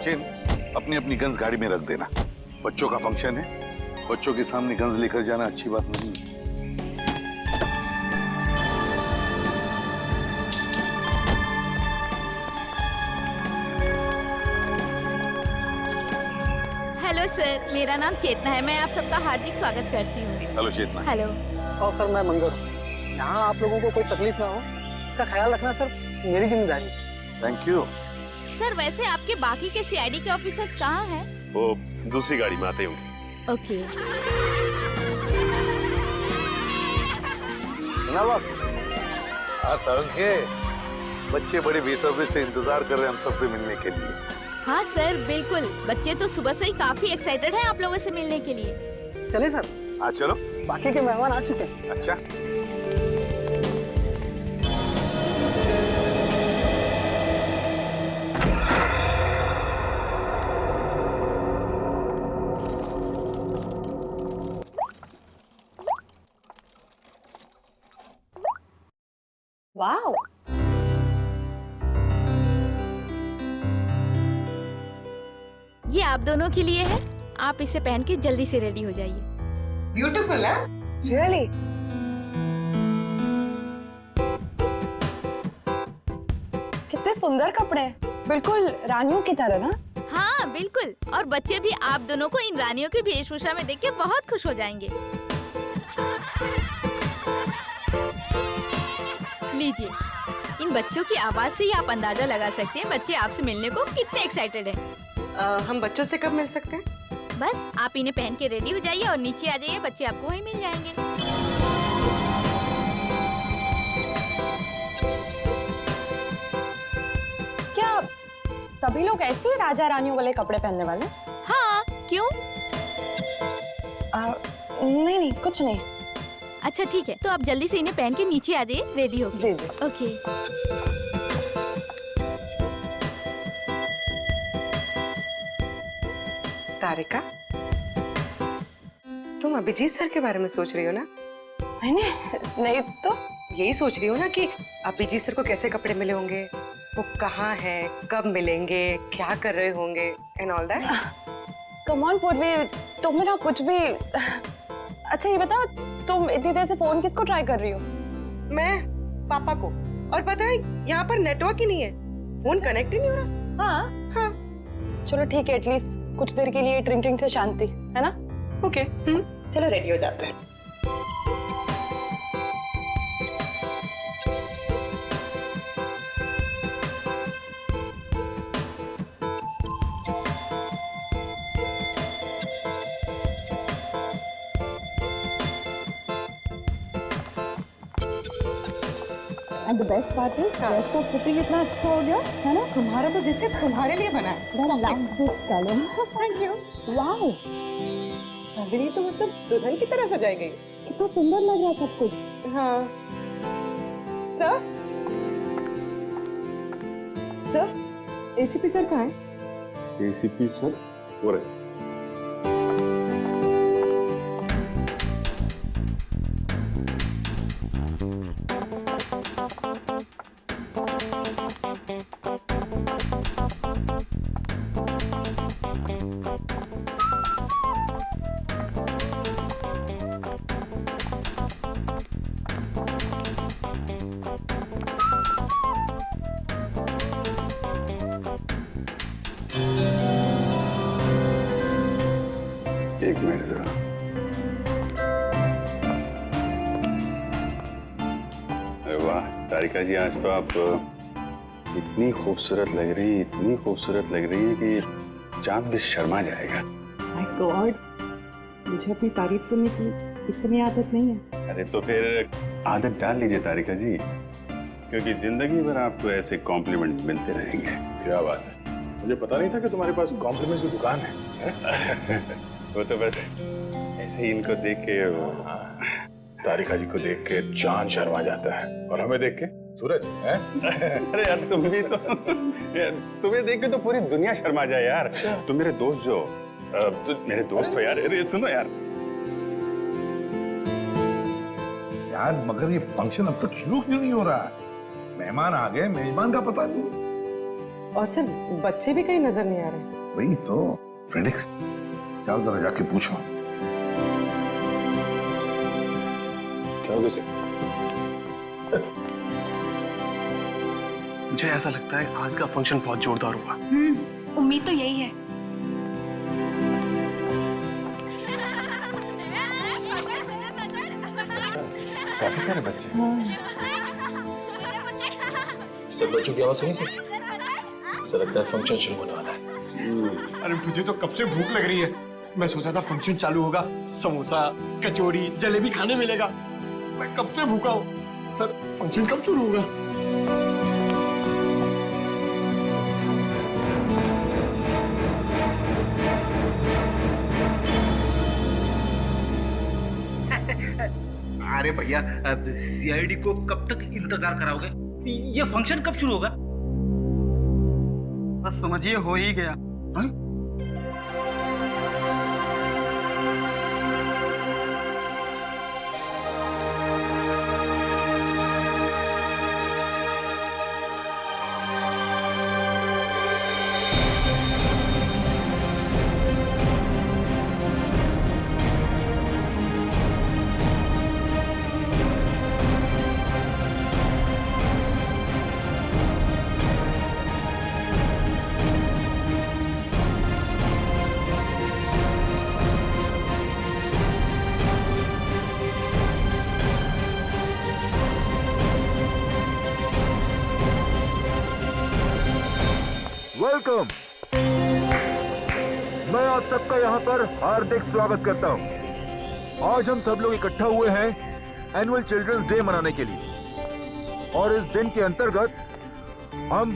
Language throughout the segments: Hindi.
सचिन, अपनी अपनी गन्स गाड़ी में रख देना। बच्चों का फंक्शन है, बच्चों के सामने गन्स लेकर जाना अच्छी बात नहीं है। हेलो सर, मेरा नाम चेतना है। मैं आप सबका हार्दिक स्वागत करती हूँ। हेलो चेतना। हेलो। और सर मैं मंगल हूँ। यहाँ आप लोगों को कोई तकलीफ ना हो, इसका ख्याल रखना सर मेरी जिम्मेदारी है। Thank you. सर वैसे आपके बाकी के सीआईडी के ऑफिसर्स कहाँ हैं? वो दूसरी गाड़ी में आते होंगे। ओके। बस हाँ सर के बच्चे बड़े बेसब्री से इंतजार कर रहे हैं हम सबसे मिलने के लिए। हाँ सर बिल्कुल, बच्चे तो सुबह से ही काफी एक्साइटेड हैं आप लोगों से मिलने के लिए। चले सर, हाँ चलो। बाकी के मेहमान आ चुके हैं। अच्छा। वाओ, ये आप दोनों के लिए है। आप इसे पहन के जल्दी से रेडी हो जाइए। ब्यूटीफुल है। रियली? कितने सुंदर कपड़े हैं, बिल्कुल रानियों की तरह ना। हाँ बिल्कुल, और बच्चे भी आप दोनों को इन रानियों की वेशभूषा में देख के बहुत खुश हो जाएंगे। लीजिए, इन बच्चों की आवाज से ही आप अंदाजा लगा सकते हैं बच्चे आपसे मिलने को कितने एक्साइटेड हैं। हम बच्चों से कब मिल सकते हैं? बस आप इन्हें पहन के रेडी हो जाइए और नीचे आ जाइए, बच्चे आपको वहीं मिल जाएंगे। क्या सभी लोग ऐसे ही राजा रानियों वाले कपड़े पहनने वाले? हाँ, क्यों? नहीं नहीं, कुछ नहीं। अच्छा ठीक है, तो आप जल्दी से इन्हें पहन के नीचे आ जाइए, रेडी हो। जी जी। ओके। तारिका, तुम अभिजीत सर के बारे में सोच रही हो ना? नहीं नहीं नहीं, तो यही सोच रही हो ना कि अभिजीत सर को कैसे कपड़े मिले होंगे, वो कहाँ हैं, कब मिलेंगे, क्या कर रहे होंगे and all that. Come on पूर्वी, तुम ना कुछ भी। अच्छा ये बताओ, तुम इतनी देर से फोन किसको ट्राई कर रही हो? मैं पापा को। और पता है यहाँ पर नेटवर्क ही नहीं है, फोन कनेक्ट ही नहीं हो रहा। हाँ हाँ चलो ठीक है, एटलीस्ट कुछ देर के लिए ड्रिंकिंग से शांति, है ना? ओके। चलो रेडी हो जाते हैं। And the best part is, dress का फिटिंग इतना अच्छा हो गया, है ना? तुम्हारा तो जैसे तुम्हारे लिए बना है। I love this color. Thank you. Wow, चांदनी तो मतलब दुल्हन की तरह सजाई गई। कितना सुंदर लग रहा है सब कुछ। हाँ सर, सर एसीपी सर कहाँ है? एसीपी सर हो रहे। एक मिनट जरा। अरे वाह तारिका जी, आज तो आप इतनी खूबसूरत लग रही है, इतनी खूबसूरत लग रही है कि चांद भी शर्मा जाएगा। माय गॉड, मुझे अपनी तारीफ सुनने की इतनी आदत नहीं है। अरे तो फिर आदत डाल लीजिए तारिका जी, क्योंकि जिंदगी भर आपको ऐसे कॉम्प्लीमेंट मिलते रहेंगे। क्या बात है, मुझे पता नहीं था कि तुम्हारे पास कॉम्प्लीमेंट्स की दुकान है। वो तो बस ऐसे ही इनको देख के तारिका जी को देख के चांद शर्मा जाता है, और हमें देख के सूरज है। अरे यार तुम भी तो तुम्हें देख के तो पूरी दुनिया शर्मा जाए यार। तुम मेरे दोस्त जो मेरे दोस्त हो यार। अरे सुनो यार, यार मगर ये फंक्शन अब तक शुरू क्यों नहीं हो रहा? मेहमान आ गए, मेजबान का पता नहीं। और सर बच्चे भी कहीं नजर नहीं आ रहे। वही तो फ्रेंडिक्स, जाओ जरा जाके पूछो। क्या हो गया? मुझे ऐसा लगता है आज का फंक्शन बहुत जोरदार होगा। उम्मीद तो यही है। काफी सारे बच्चे। सब बच्चों की आवाज सुनी सर? ऐसा लगता है फंक्शन शुरू होने वाला है। अरे मुझे तो कब से भूख लग रही है। मैं सोचा था फंक्शन चालू होगा, समोसा, कचौड़ी, जलेबी खाने मिलेगा। मैं कब से भूखा हूँ। सर फंक्शन कब शुरू होगा? अरे भैया, सीआईडी को कब तक इंतजार कराओगे? ये फंक्शन कब शुरू होगा? बस समझिए हो ही गया। हाँ? वेलकम। मैं आप सबका यहाँ पर हार्दिक स्वागत करता हूँ। आज हम सब लोग इकट्ठा हुए हैं एनुअल चिल्ड्रंस डे मनाने के लिए, और इस दिन के अंतर्गत हम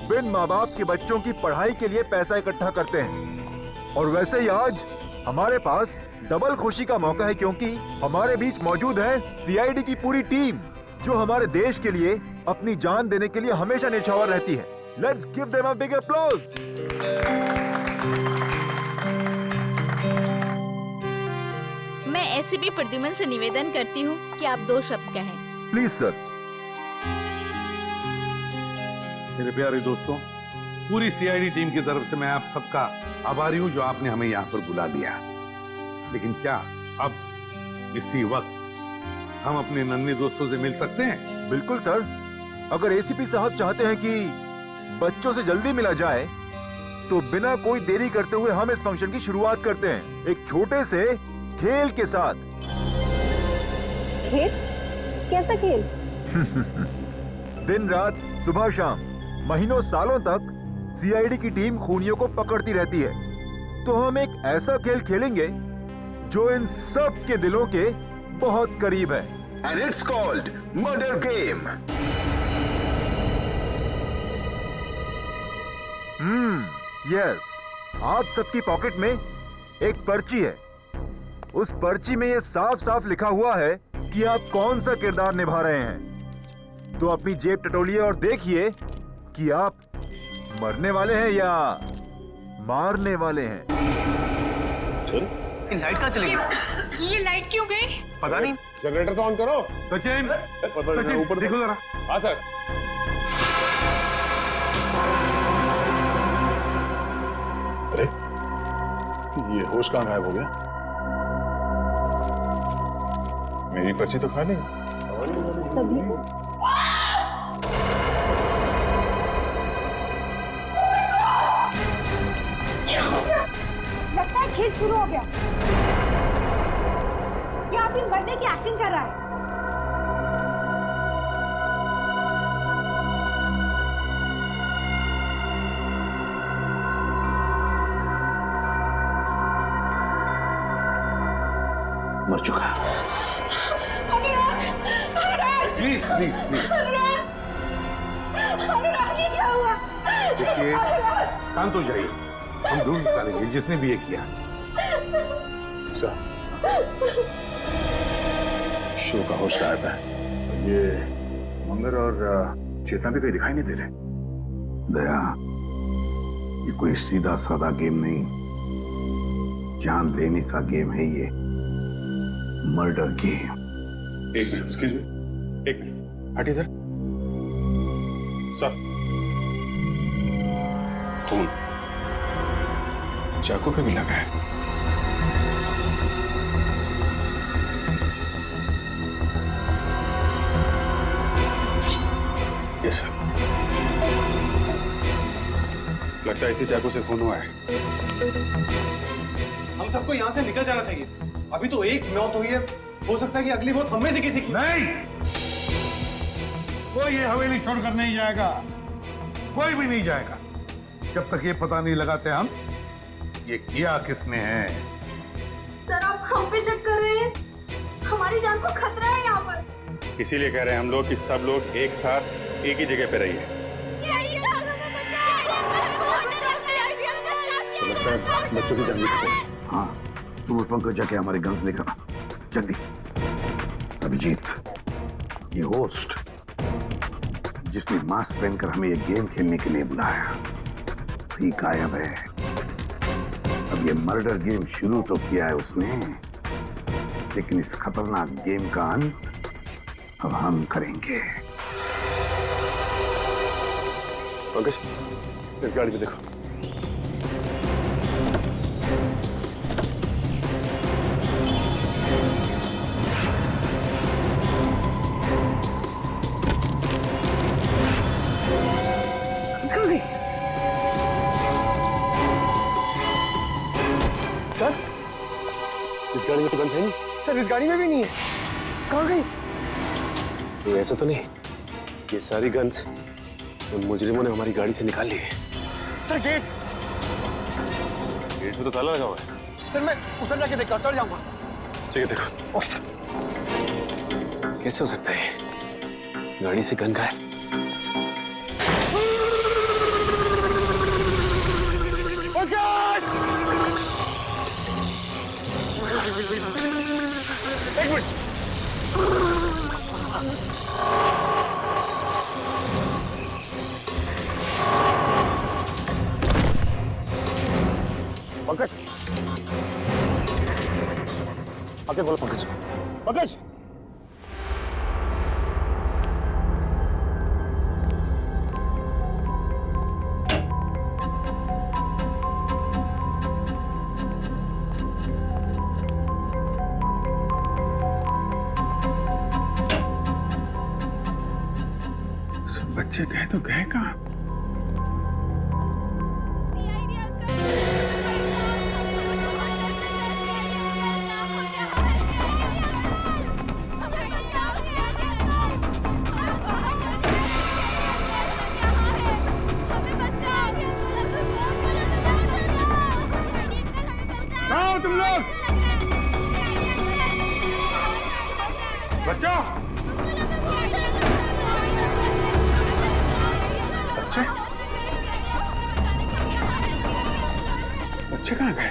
बिन माँ बाप के बच्चों की पढ़ाई के लिए पैसा इकट्ठा करते हैं। और वैसे ही आज हमारे पास डबल खुशी का मौका है, क्योंकि हमारे बीच मौजूद है सीआईडी की पूरी टीम, जो हमारे देश के लिए अपनी जान देने के लिए हमेशा न्यौछावर रहती है। Let's give them a big applause. मैं एसीपी प्रद्युमन से निवेदन करती हूँ कि आप 2 शब्द कहें। Please sir. मेरे प्यारे दोस्तों, पूरी सीआईडी टीम की तरफ से मैं आप सबका आभारी हूँ जो आपने हमें यहाँ पर बुला लिया। लेकिन क्या अब इसी वक्त हम अपने नन्हे दोस्तों से मिल सकते हैं? बिल्कुल सर। अगर एसीपी साहब चाहते हैं कि बच्चों से जल्दी मिला जाए, तो बिना कोई देरी करते हुए हम इस फंक्शन की शुरुआत करते हैं एक छोटे से खेल के साथ। खेल? कैसा खेल? दिन रात, सुबह शाम, महीनों सालों तक सीआईडी की टीम खूनियों को पकड़ती रहती है। तो हम एक ऐसा खेल खेलेंगे जो इन सब के दिलों के बहुत करीब है। And it's called Murder Game. Yes. आप सबकी पॉकेट में एक पर्ची है। उस पर्ची में ये साफ साफ लिखा हुआ है कि आप कौन सा किरदार निभा रहे हैं। तो अपनी जेब टटोलिए और देखिए कि आप मरने वाले हैं या मारने वाले हैं। लाइट कहाँ चली गई? ये लाइट क्यों गई? पता नहीं। जनरेटर तो ऑन करो। सचिन, ऊपर देखो जरा। हाँ सर। अरे ये होश कहाँ गायब हो गया? मेरी पर्ची तो खा ली सभी को लगता है खेल शुरू हो गया। ये आदमी मरने की एक्टिंग कर रहा है। मर चुका। प्लीज प्लीज प्लीज, ये क्या हुआ? देखिए शांत हो जाइए, हम ढूंढ निकालेंगे जिसने भी ये किया। शिव का होश गायब है। ये मंगर और चेतना भी कहीं दिखाई नहीं दे रहे। दया, ये कोई सीधा साधा गेम नहीं, जान लेने का गेम है ये। Murder game. एक्सक्यूज मी, एक मिनट हटिए सर। सर फोन चाकू पे भी लगा है। ये सब लगता है इसी चाकू से खून हुआ है। हम सबको यहाँ से निकल जाना चाहिए। अभी तो एक मौत हुई है, हो सकता है कि अगली मौत हम में से किसी की। नहीं, कोई ये हवेली छोड़कर नहीं जाएगा, कोई भी नहीं जाएगा जब तक ये पता नहीं लगाते हम ये किया किसने है। सर आप हम पे शक कर रहे हैं? हमारी जान को खतरा है यहाँ पर। इसीलिए कह रहे हैं हम लोग कि सब लोग एक साथ एक ही जगह पे रहिए। तो लगता है बच्चों की जान भी खतरे में। हाँ, तुम उस पंकज जाके हमारे गन्स लेकर आ, जल्दी। अभिजीत, ये होस्ट जिसने मास्क पहनकर हमें ये गेम खेलने के लिए बुलाया, ही गायब है। अब ये मर्डर गेम शुरू तो किया है उसने, लेकिन इस खतरनाक गेम का अंत अब हम करेंगे। पंकज, इस गाड़ी में देखो। सर, इस गाड़ी में तो गन है नहीं। सर इस गाड़ी में भी नहीं है। कहाँ गई? तो ऐसा तो नहीं ये सारी गन्स उन मुजरिमों ने हमारी गाड़ी से निकाल ली है। सर गेट में तो ताला लगा हुआ है। सर मैं उधर जाके देखता हूँ, चल जाऊंगा। ठीक है, देखो। Okay sir. कैसे हो सकता है गाड़ी से गन गायब? एक मिनट। पंकज, आगे बोलो पंकज। पंकज, बच्चे गए तो गए कहाँ? आओ तुम लोग, बच्चों। बच्चे कहाँ गए?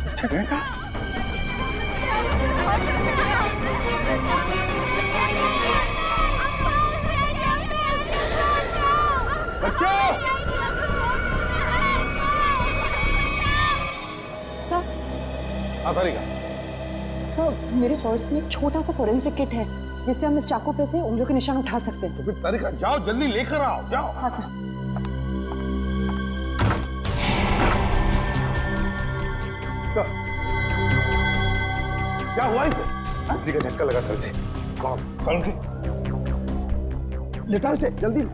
बच्चे गए कहाँ? बच्चों! सर, मेरे पर्स में एक छोटा सा फोरेंसिक किट है जिससे हम इस चाकू पे से उंगलियों के निशान उठा सकते हैं। तो फिर तारिका जाओ, जल्दी लेकर आओ, जाओ। हाँ सर। सर, क्या हुआ इसे? आदमी का झटका लगा सर से। कौन? सर की लेटा से, जल्दी।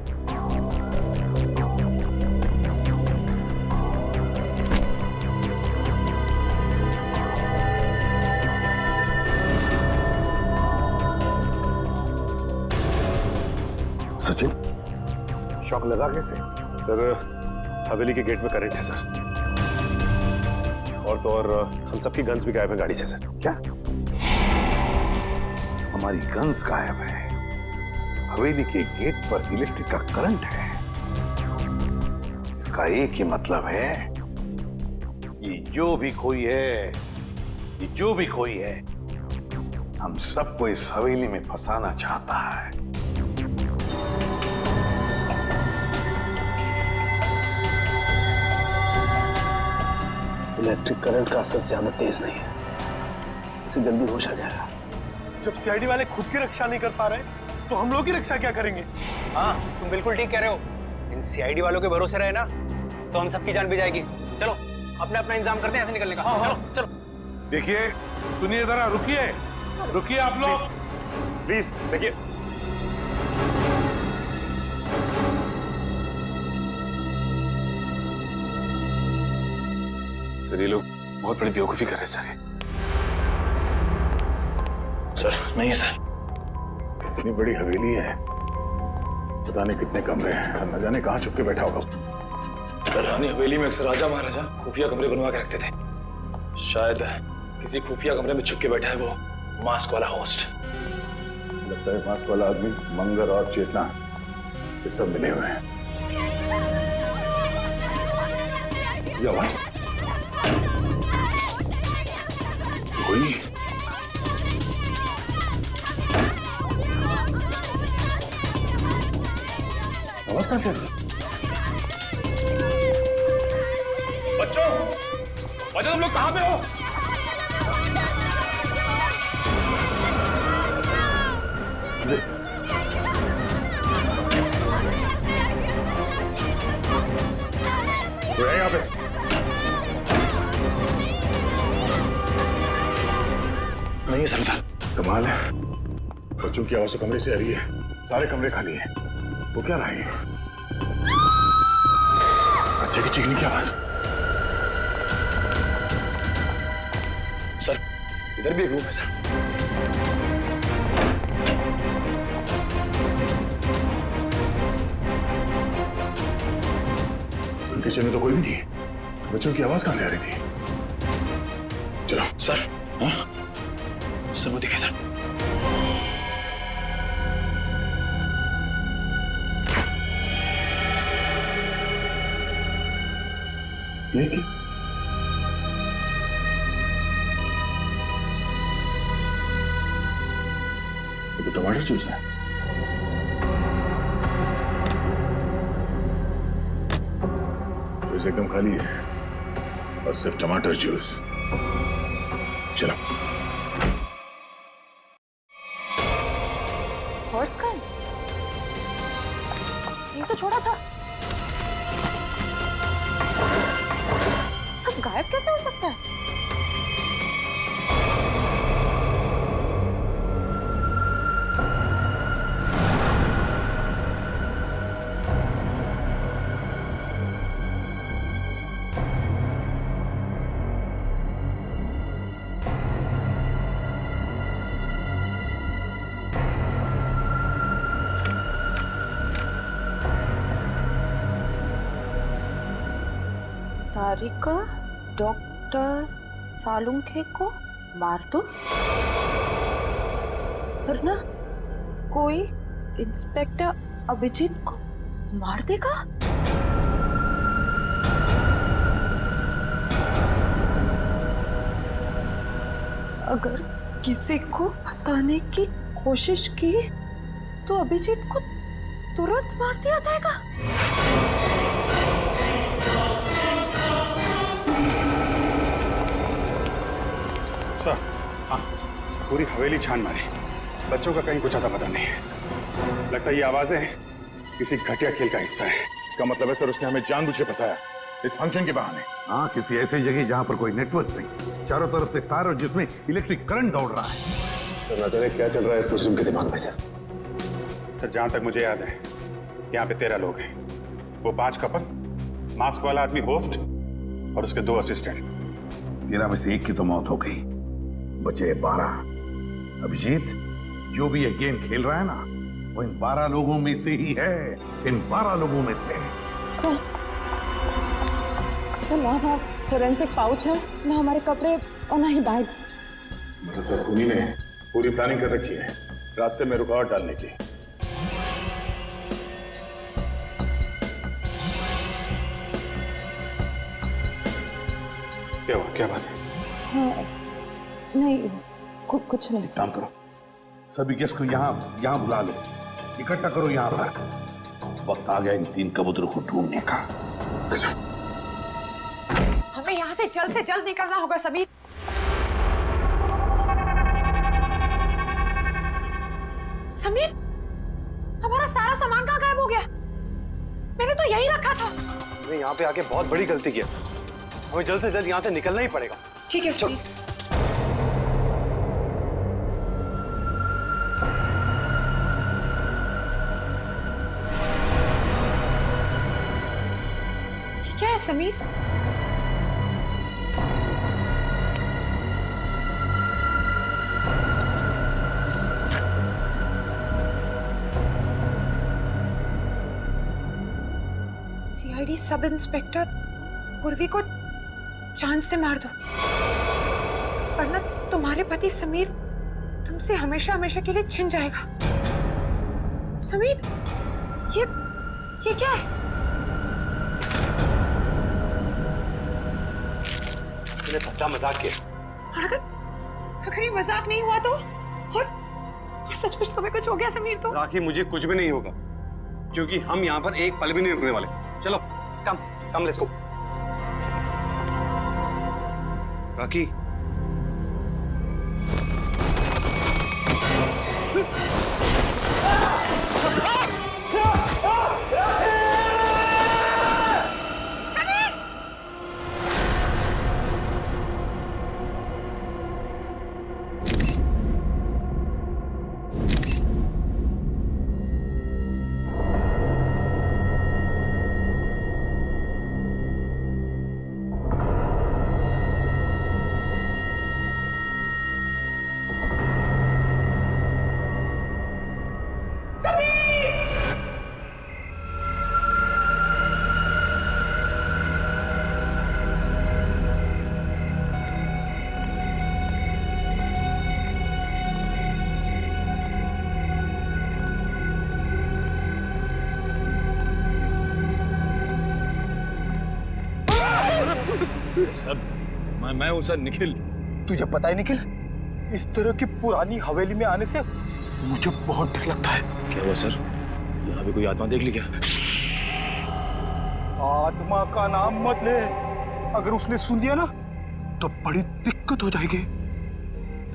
सचिन, शॉक लगा कैसे? सर, हवेली के गेट में करंट है सर, और तो और हम सबकी गन्स भी गायब है गाड़ी से सर। क्या? हमारी गन्स गायब है, हवेली के गेट पर इलेक्ट्रिक का करंट है। इसका एक ही मतलब है, ये जो भी कोई है, ये जो भी कोई है, हम सबको इस हवेली में फंसाना चाहता है। इलेक्ट्रिक करंट का असर ज्यादा तेज नहीं है, इसे जल्दी होश आ जाएगा। जब सीआईडी वाले खुद की रक्षा नहीं कर पा रहे तो हम लोग की रक्षा क्या करेंगे? हाँ, तुम बिल्कुल ठीक कह रहे हो। इन सीआईडी वालों के भरोसे रहे ना तो हम सबकी जान भी जाएगी। चलो अपना अपना इंतजाम करते हैं ऐसे निकलने का। चलो चलो। देखिए, सुनिए जरा, रुकिए रुकिए आप लोग, प्लीज देखिए। सर ये लोग बहुत बड़ी बेवकूफी कर रहे हैं सर। सर नहीं है सर, इतनी बड़ी हवेली है, पता नहीं कितने कमरे हैं, न जाने कहाँ छुप के बैठा होगा। सर रानी हवेली में अक्सर राजा महाराजा खुफिया कमरे बनवा के रखते थे। शायद किसी खुफिया कमरे में छुप के बैठा है वो मास्क वाला होस्ट। लगता है मास्क वाला आदमी मंगर और चेतना ये सब मिले हुए हैं। ये आवाज कोई आवाज कहां से? बच्चों बच्चों तुम लोग कहां पे हो? कोई है यहाँ पे? नहीं है सरदार। कमाल है, बच्चों की आवाज तो कमरे से आ रही है, सारे कमरे खाली हैं। वो क्या रहा है? बच्चे की चीखने की आवाज। सर इधर भी एक रूम है सर। किचन में तो कोई भी नहीं, बच्चों की आवाज कहां से आ रही थी? चलो सर। हाँ सर वो देखिए सर। ये तो टमाटर जूस है। जूस एकदम खाली है और सिर्फ टमाटर जूस। चलो हॉर्स का ये तो छोड़ा था, सब गायब कैसे हो सकता है? तारिका डॉक्टर सालुंखे को मार दो, वरना कोई इंस्पेक्टर अभिजीत को मार देगा। अगर किसी को बताने की कोशिश की तो अभिजीत को तुरंत मार दिया जाएगा। सर, हाँ, पूरी हवेली छान मारी, बच्चों का कहीं कुछ आता पता नहीं है। लगता है ये आवाजें किसी घटिया खेल का हिस्सा है। इसका मतलब है सर उसने हमें जानबूझ के फंसाया इस फंक्शन के बहाने। हाँ, किसी ऐसी जगह जहाँ पर कोई नेटवर्क नहीं, चारों तरफ से तार और जिसमें इलेक्ट्रिक करंट दौड़ रहा है। सर ना जाने क्या चल रहा है इस मुस्लिम के दिमाग में सर। सर जहां तक मुझे याद है यहाँ पे 13 लोग हैं। वो 5 कपल, मास्क वाला आदमी होस्ट और उसके 2 असिस्टेंट। 13 में से 1 की तो मौत हो गई, बचे 12। अभिजीत जो भी ये गेम खेल रहा है ना, वो इन 12 लोगों में से ही है, इन 12 लोगों में से। सर वहाँ फोरेंसिक पाउच है, ना हमारे कपड़े और ना ही बैग्स। मतलब सर खूनी ने पूरी प्लानिंग कर रखी है रास्ते में रुकावट डालने की। क्या हुआ, क्या बात है? हाँ, नहीं कुछ नहीं। काम करो, सभी गेस्ट को यहाँ बुला लो, इकट्ठा करो यहाँ पर। वक्त आ गया इन 3 कबूतरों को ढूंढने का। हमें यहाँ से जल्द निकलना होगा समीर। समीर, हमारा सारा सामान कहाँ गायब हो गया? मैंने तो यही रखा था। हमने यहाँ पे आके बहुत बड़ी गलती की है। हमें जल्द से जल्द यहाँ से निकलना ही पड़ेगा। ठीक है समीर। ये क्या है समीर? सीआईडी सब इंस्पेक्टर पूर्वी को जान से मार दो, वरना तुम्हारे पति समीर तुमसे हमेशा हमेशा के लिए छिन जाएगा। समीर, ये क्या है? तूने सच्चा मजाक किया। अगर ये मजाक नहीं हुआ तो, और सचमुच तुम्हें कुछ हो गया समीर तो? राखी, मुझे कुछ भी नहीं होगा, क्योंकि हम यहाँ पर एक पल भी नहीं रुकने वाले। चलो come let's go. Rakhi, sir, मैं हूँ सर, निखिल। तुझे पता है निखिल, इस तरह की पुरानी हवेली में आने से मुझे बहुत डर लगता है। क्या हुआ सर? यहाँ भी कोई आत्मा देख ली क्या? आत्मा का नाम मत ले, अगर उसने सुन लिया ना तो बड़ी दिक्कत हो जाएगी।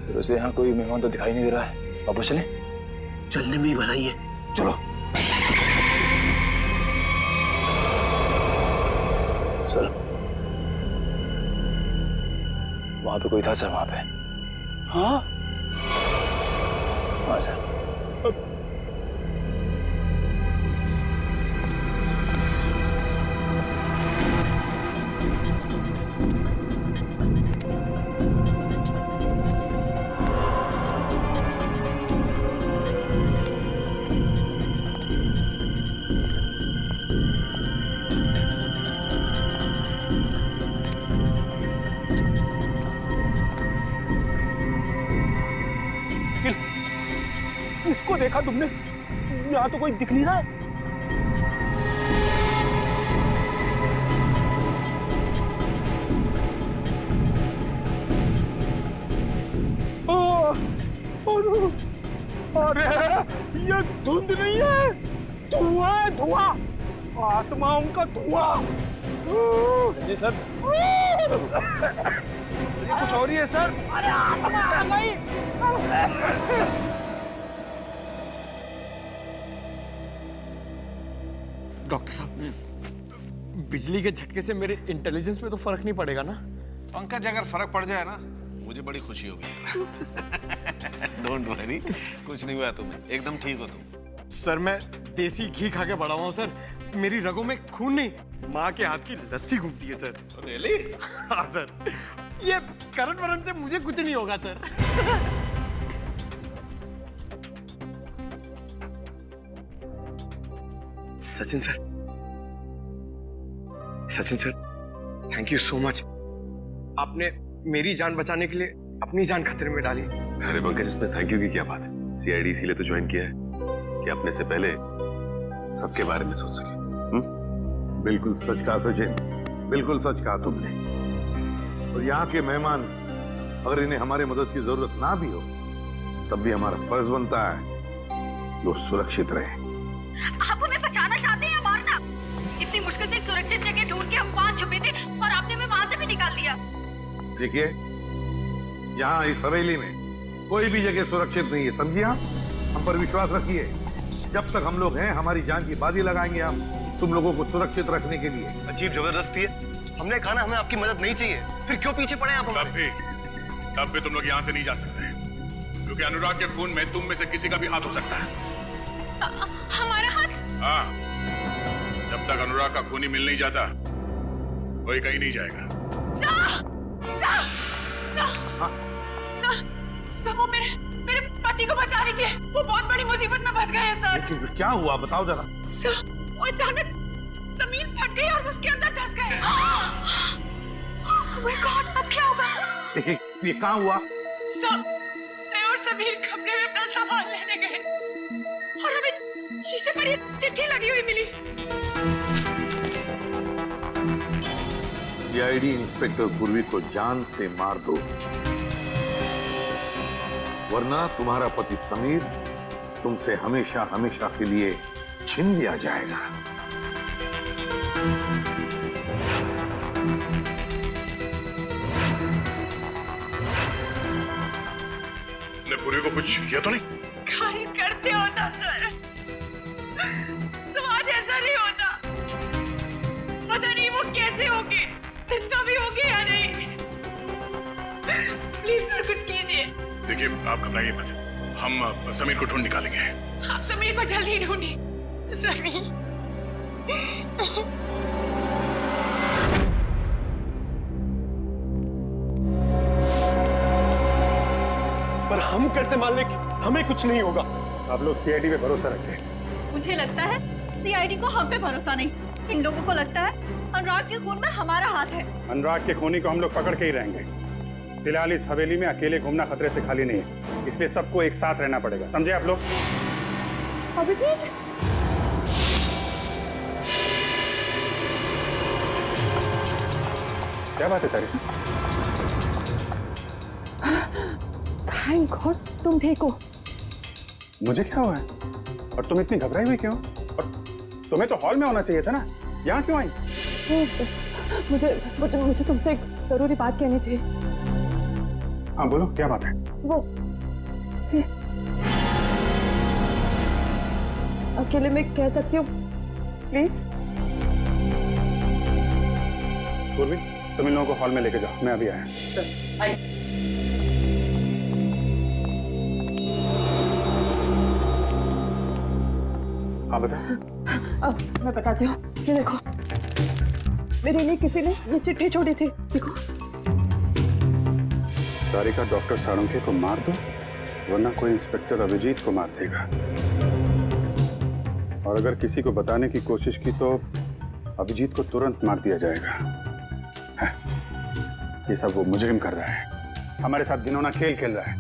सर, उसे यहाँ कोई मेहमान तो दिखाई नहीं दे रहा है। वापस चलें? चलने में ही भलाई है, चलो। सर, वहां पे कोई था सर, वहां पे। हाँ सर। इसको देखा तुमने? यहाँ तो कोई दिख नहीं रहा है। अरे ये धुंध नहीं है, धुआं है, धुआं, आत्माओं का धुआं। जी सर। ये कुछ और ही है सर। अरे आत्मा आ गई। डॉक्टर साहब, बिजली के झटके से मेरे इंटेलिजेंस पे तो फर्क नहीं पड़ेगा ना? पंकज, अगर फर्क पड़ जाए ना मुझे बड़ी खुशी होगी। डोंट वरी, कुछ नहीं हुआ तुम्हें, एकदम ठीक हो तुम। सर, मैं देसी घी खा के बड़ा हुआ हूँ सर, मेरी रगों में खून नहीं, माँ के हाथ की लस्सी घूमती है सर। रियली? हाँ सर, ये करण वरण से मुझे कुछ नहीं होगा sir. Sachin sir, thank you so much. आपने मेरी जान बचाने के लिए अपनी जान खतरे में डाली। अरे पंकज, इसमें थैंक यू की क्या बात है? सीआईडी इसीलिए तो ज्वाइन किया है कि अपने से पहले सबके बारे में सोच सके। बिल्कुल सच कहा सचिन, बिल्कुल सच कहा तुमने। और यहाँ के मेहमान अगर इन्हें हमारी मदद की जरूरत ना भी हो तब भी हमारा फर्ज बनता है कि वो सुरक्षित रहे। आप हमें बचाना चाहते हैं या मारना? इतनी मुश्किल से एक सुरक्षित जगह ढूंढ के हम वहां छुपे थे और आपने हमें वहां से भी निकाल दिया। देखिए, यहाँ इस हवेली में कोई भी जगह सुरक्षित नहीं है, समझिए आप? हम पर विश्वास रखिए। जब तक हम लोग हैं, हमारी जान की बाजी लगाएंगे हम तुम लोगों को सुरक्षित रखने के लिए। अजीब जबरदस्ती है। हमने कहा ना हमें आपकी मदद नहीं चाहिए, फिर क्यों पीछे पड़े आप हमारे? तब भी तुम लोग यहाँ से नहीं जा सकते, क्योंकि अनुराग के खून में तुम में से किसी का भी हाथ हो सकता है। हमारा हाथ? हाँ, जब तक अनुराग का खून ही मिल नहीं जाता, कोई कहीं नहीं जाएगा। वो मेरे पति को बचा लीजिए, वो बहुत बड़ी मुसीबत में फंस गए हैं सर। क्या हुआ बताओ जरा। सर, वो अचानक जमीन फट गई और उसके अंदर धंस गए। Oh my God, अब क्या होगा? ये कहाँ हुआ? सर, मैं और समीर कमरे में अपना सामान लेने गए और हमें शीशे पर ये चिट्ठी लगी हुई मिली। सीआईडी इंस्पेक्टर पूर्वी को जान से मार दो, वरना तुम्हारा पति समीर तुमसे हमेशा हमेशा के लिए छीन लिया जाएगा। तुमने पूर्वी को कुछ किया तो नहीं? कल करते होता सर, तो आज ऐसा नहीं होता। पता नहीं वो कैसे होगे, जिंदा भी होगे या नहीं। प्लीज सर कुछ कीजिए। देखिए, आप घबराइए मत, हम समीर को ढूंढ निकालेंगे। आप समीर को जल्दी ढूंढिए। समीर, पर हम कैसे मान लें कि हमें कुछ नहीं होगा? आप लोग सीआईडी पे भरोसा रखें। मुझे लगता है सीआईडी को हम पे भरोसा नहीं, इन लोगों को लगता है अनुराग के खून में हमारा हाथ है। अनुराग के खूनी को हम लोग पकड़ के ही रहेंगे। फिलहाल इस हवेली में अकेले घूमना खतरे से खाली नहीं है, इसलिए सबको एक साथ रहना पड़ेगा, समझे आप लोग? अभिजीत, क्या बात है तारी? थैंक गॉड तुम ठीक हो। मुझे क्या हुआ है? और तुम इतनी घबराई हुई क्यों? और तुम्हें तो हॉल में होना चाहिए था ना, यहाँ क्यों आई? मुझे तुमसे एक जरूरी बात कहनी थी। हाँ बोलो, क्या बात है? वो अकेले में कह सकती हूँ प्लीज? पूर्वी, तुम इन लोगों को हॉल में लेके जाओ, मैं अभी आया। हाँ बता। अब मैं बताती हूँ, ये देखो मेरे लिए किसी ने ये चिट्ठी छोड़ी थी, देखो। सारिका, डॉक्टर सारंगे को मार दो, वरना कोई इंस्पेक्टर अभिजीत को मार देगा। और अगर किसी को बताने की कोशिश की तो अभिजीत को तुरंत मार दिया जाएगा। है? ये सब वो मुजरिम कर रहा है, हमारे साथ घिनौना खेल खेल रहा है,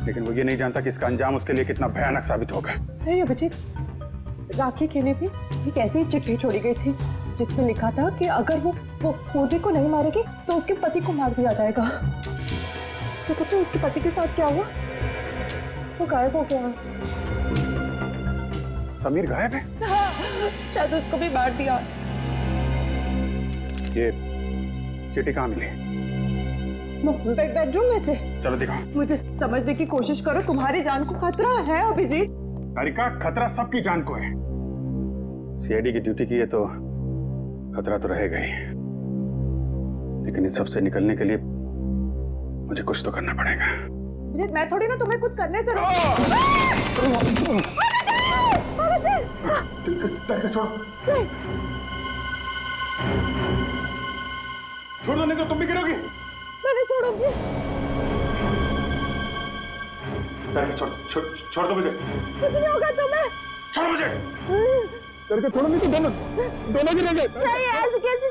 लेकिन वो ये नहीं जानता कि इसका अंजाम उसके लिए कितना भयानक साबित होगा। अभिजीत, राखी के लिए भी एक ऐसी चिट्ठी छोड़ी गई थी जिसमें लिखा था कि अगर वो पूर्वी को नहीं मारेगी तो उसके पति को मार दिया जाएगा। तो पता है उसके पति के साथ क्या हुआ? वो गायब हो गया। समीर गायब है? शायद उसको भी मार दिया। ये चिट्ठी कहाँ मिली? बेडरूम में से। चलो दिखाओ। मुझे समझने की कोशिश करो, तुम्हारी जान को खतरा है अभिजीत। सारिका, खतरा सबकी जान को है। सीआईडी की ड्यूटी की है तो खतरा तो रहेगा ही, लेकिन इस सब से निकलने के लिए मुझे कुछ तो करना पड़ेगा। मैं थोड़ी ना तुम्हें कुछ करने से छोड़ दो, नहीं तो तुम भी गिरोगी। मैं नहीं छोड़ूंगी। छोड़ दो मुझे। कुछ नहीं होगा तुम्हें। छोड़ मुझे। करके छोड़ो, नहीं तो दोनों गिरेंगे। ऐसे कैसे?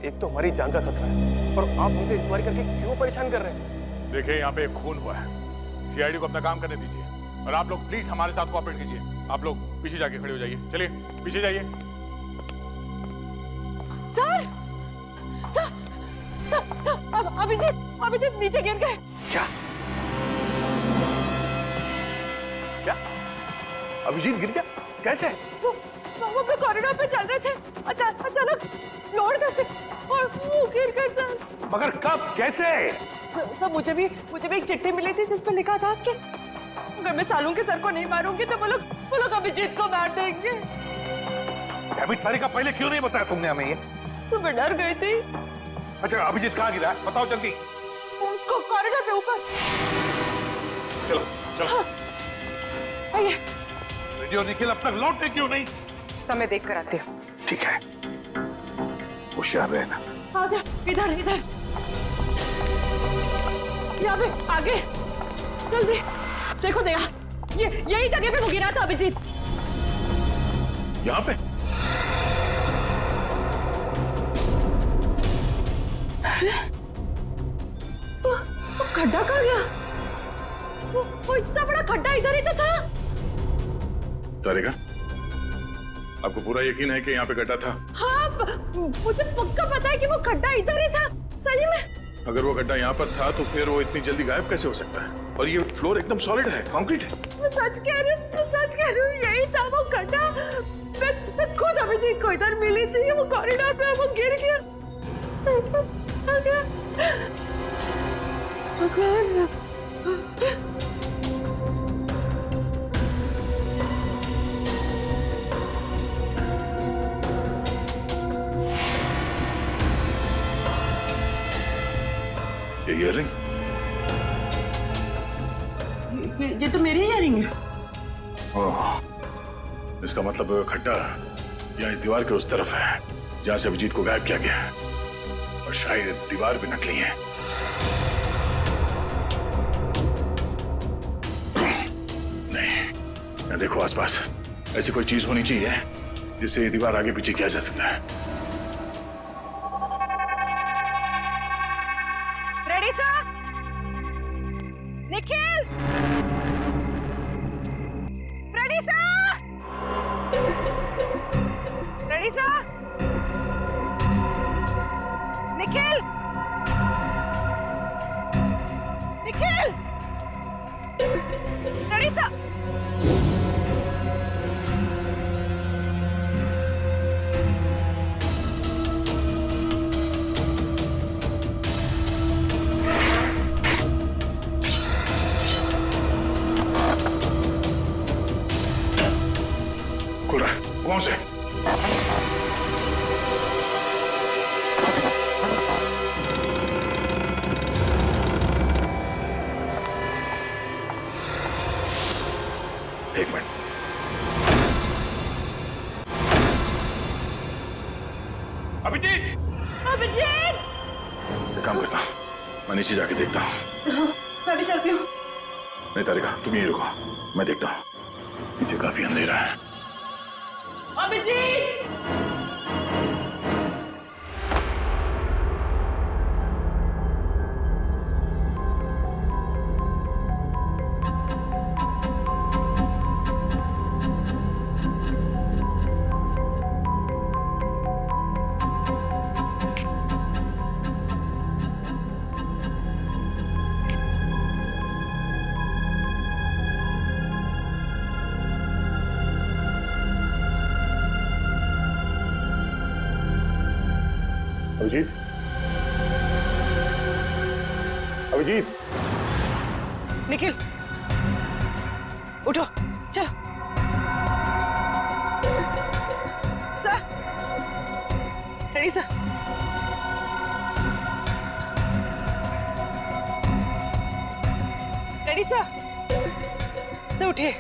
एक तो हमारी जान का खतरा है और आप हमसे इंक्वायरी करके क्यों परेशान कर रहे हैं? देखिए, यहाँ पे एक खून हुआ है, सीआईडी को अपना काम करने दीजिए और आप लोग प्लीज हमारे साथ कोऑपरेट कीजिए। आप लोग पीछे जाके खड़े हो जाइए, चलिए पीछे जाइए। सर, अभिजीत नीचे गिर गए। क्या? क्या? अभिजीत गिर गया? कैसे? वो अपने कॉरिडोर पे चल रहे थे, अचानक लौट गए थे और वो गिर गए सर। मगर कब, कैसे? सर मुझे भी एक चिट्ठी मिली थी जिसमें लिखा था कि अगर मैं सालू के सर को नहीं मारूंगी तो वो लोग अभिजीत को मार देंगे। अभी तारिका पहले क्यों नहीं बताया तुमने हमें ये? तो मैं डर गई थी। अच्छा अभिजीत कहाँ गिरा है? बताओ जल्दी। कॉरिडोर पे ऊपर। चलो चलो। आइए। रेडियो निखिल अब तक लौटे क्यों नहीं? समय देख कर आते हो। ठीक है, होशियार रहना। आगे, इधर यहाँ पे आगे जल्दी देखो दया, यही जगह पे वो गिरा था अभिजीत। यहाँ पे? अरे वो खड्डा कहाँ गया? वो इतना बड़ा खड्डा इधर ही तो था। तारिका, आपको पूरा यकीन है कि यहाँ पे गड्ढा था? हाँ, मुझे पक्का पता है कि वो खड्डा इधर ही था, सही में। अगर वो गड्ढा यहाँ पर था तो फिर वो इतनी जल्दी गायब कैसे हो सकता है? और ये फ्लोर एकदम सॉलिड है, कंक्रीट है। मैं सच कह रही हूँ, यही था वो खड्डा। मैं खुद अभिजीत को इधर मिली थी, वो कॉरिडोर पे वो गिर गया। ये ईयररिंग? ये तो मेरी ईयररिंग है। ओह, इसका मतलब खड्डा यहाँ इस दीवार के उस तरफ है जहाँ से अभिजीत को गायब किया गया है, और शायद दीवार भी नकली है। नहीं, देखो आसपास ऐसी कोई चीज होनी चाहिए जिससे ये दीवार आगे पीछे किया जा सकता है। Ready sir? Nikhil, ready sir? Ready sir? Nikhil, ready sir? खुल रहा है, कौन से? एक मिनट। अभिजीत! अभिजीत! एक काम करता हूँ, मैं नीचे जाके देखता हूँ। मैं भी चलती हूँ। नहीं तारिका, तुम यहीं रुको, मैं देखता हूँ। नीचे काफी अंधेरा है। अभिजीत! अभिजीत, अभिजीत, निखिल, उठो, चलो। Sir, ready sir? Ready sir? Sir उठिए।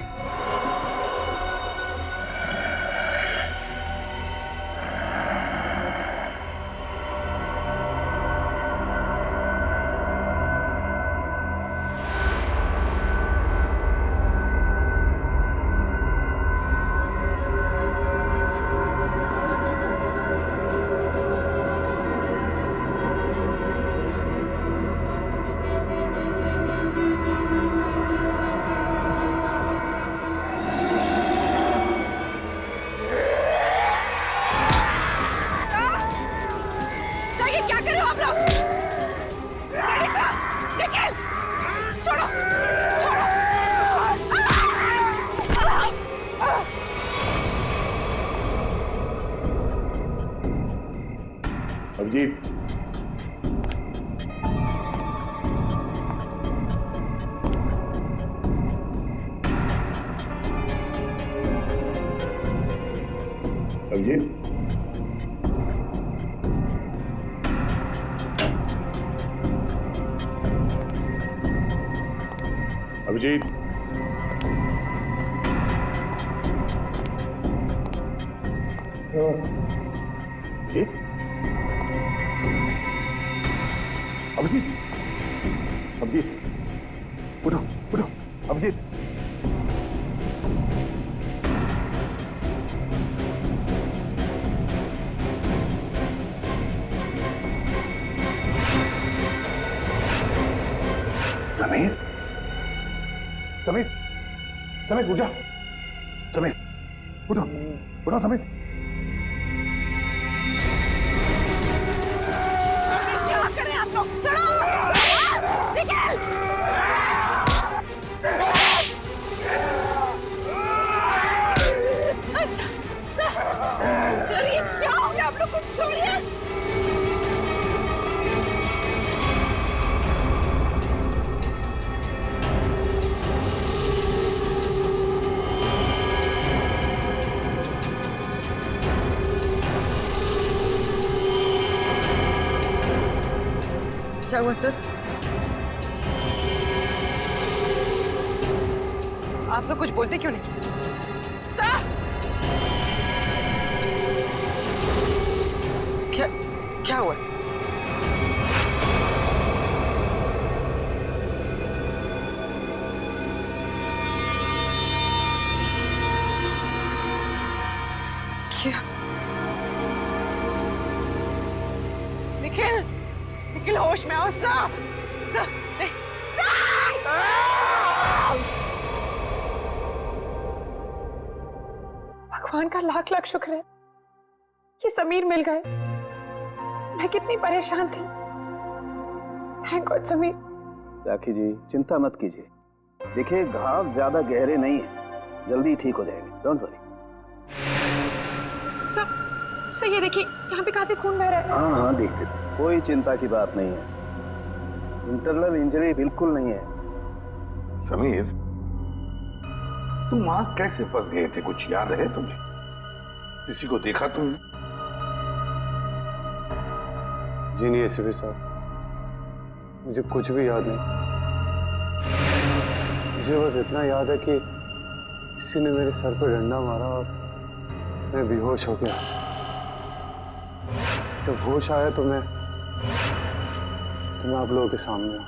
अभिजीत, अभिजीत, अभिजीत, उठो उठो, अभिजीत। समीर, समीर, समीर उठ जा, समीर उठो, उठो समीर। क्या करें आप लोग? चलो निकल। सर ये क्या हो गया आप लोग को? छोड़िए। क्या हुआ सर? आप लोग कुछ बोलते क्यों नहीं? सर! क्या हुआ? क्या? निखिल! निखिल होश में आओ सर! सर! नहीं! भगवान का लाख लाख शुक्र है कि समीर मिल गए। मैं कितनी परेशान थी। Thank God Sameer. राखी जी चिंता मत कीजिए, देखिए घाव ज्यादा गहरे नहीं है, जल्दी ठीक हो जाएंगे, डोंट वरी। सर ये देखिए यहाँ पे काफी खून बह रहा है। हाँ हाँ देखते थे, कोई चिंता की बात नहीं है, इंटरनल इंजरी बिल्कुल नहीं है। समीर, तुम वहां कैसे फंस गए थे, कुछ याद है तुम्हें? किसी को देखा तुमने? जी नहीं एसीपी साहब, मुझे कुछ भी याद नहीं। मुझे बस इतना याद है कि किसी ने मेरे सर पर डंडा मारा और मैं बेहोश हो गया। जब होश आया तो मैं आप लोगों के सामने हूं।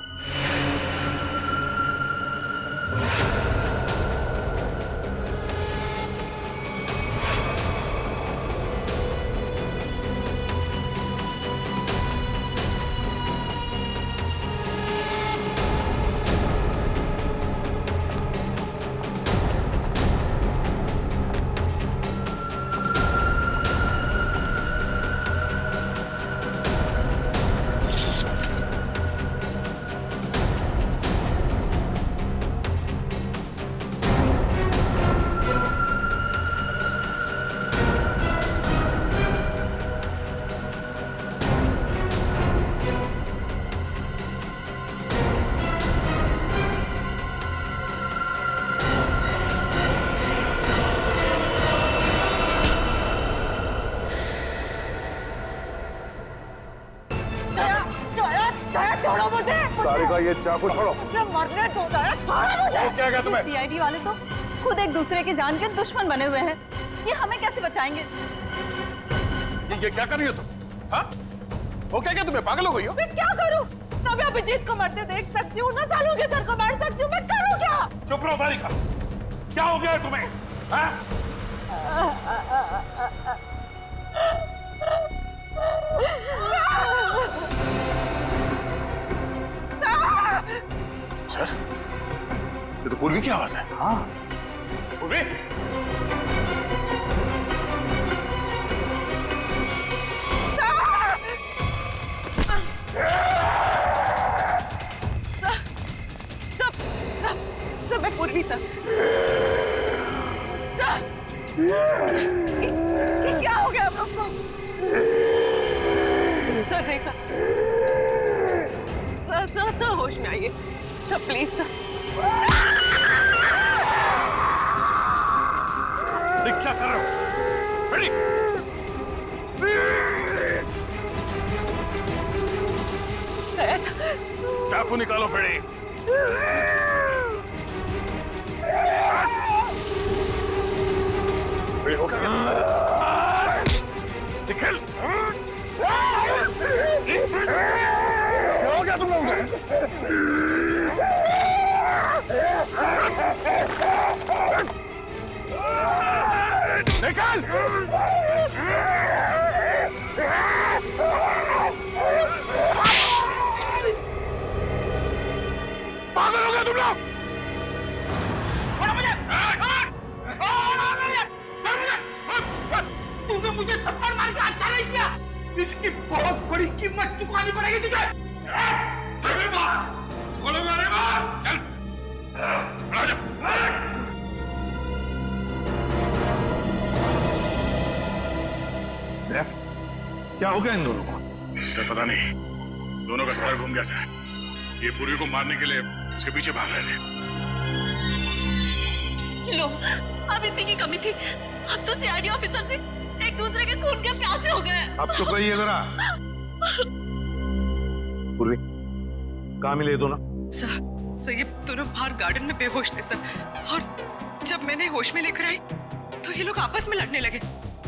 छोड़ो मुझे! सारिका ये चाकू छोड़ो। मुझे मरने दो, छोड़ो मुझे! क्या क्या तुम्हें? सीआईडी वाले तो खुद एक दूसरे के जान के दुश्मन बने हुए हैं, ये हमें कैसे बचाएंगे? ये क्या कर रही हो तुम? हाँ? वो क्या तुम्हें पागल हो गई हो? मैं क्या करूं? मैं अभिजीत को मरते देख सकती हूँ, न सालों के सर को मार सकती हूँ, मैं करूँ क्या? चुप रहो सारिका, क्या हो गया है तुम्हें? हाँ? सर, ये तो पूर्वी की आवाज है। हाँ पूर्वी, सब मैं पूर्वी सर। क्या हो गया आप लोग को? सर नहीं सर होश में आइए सर, प्लीज सर। क्या कर रहे हो? रेडी? ऐसा चाकू निकालो, फेड़ी। हो गया। निकल। क्या हो गया तुम लोगों को? निकल। पागल हो गए तुम लोग? तूने मुझे थप्पड़ मार के अच्छा नहीं किया। इसकी बहुत बड़ी कीमत चुकानी पड़ेगी तुझे। चल। क्या हो गया इन दोनों को? सर पता नहीं, दोनों का सर घूम गया सर। ये पूर्वी को मारने के लिए उसके पीछे भाग रहे थे। लो, अब इसी की कमी थी। अब तो सीआईडी ऑफिसर से एक दूसरे के खून के प्यासे हो गए। अब तो कहिए जरा। पूर्वी, कहाँ मिले दोनों? सर ये दोनों बाहर गार्डन में बेहोश थे सर, और जब मैंने होश में लेकर आई तो ये लोग आपस में लड़ने लगे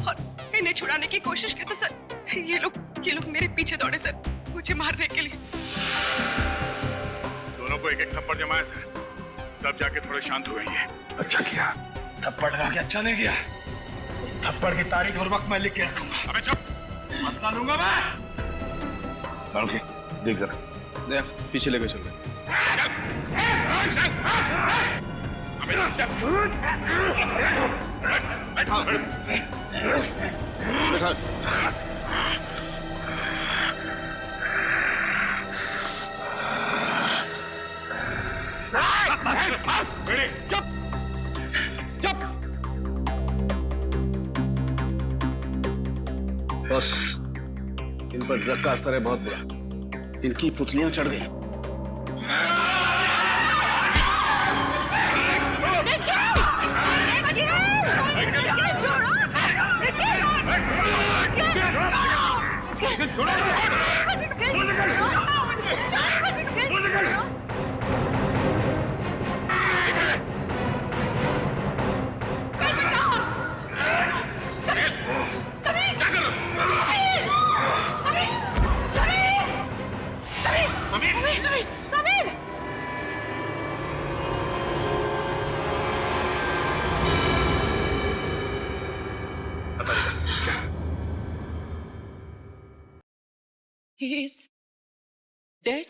और इन्हें छुड़ाने की कोशिश की तो सर ये लोग मेरे पीछे दौड़े सर, मुझे मारने के लिए। दोनों को एक एक थप्पड़ जमाया सर, तब जाके थोड़े शांत हुए ये। अच्छा किया। थप्पड़ लगा के अच्छा नहीं किया। उस थप्पड़ की तारीख और वक्त मैं लिख के रखूंगा। अबे चुप, बदला लूंगा मैं। ओके, देख जरा। पीछे लेके चल। बस इन पर ड्रग का असर है बहुत बुरा। इनकी पुतलियां चढ़ गई। He is dead.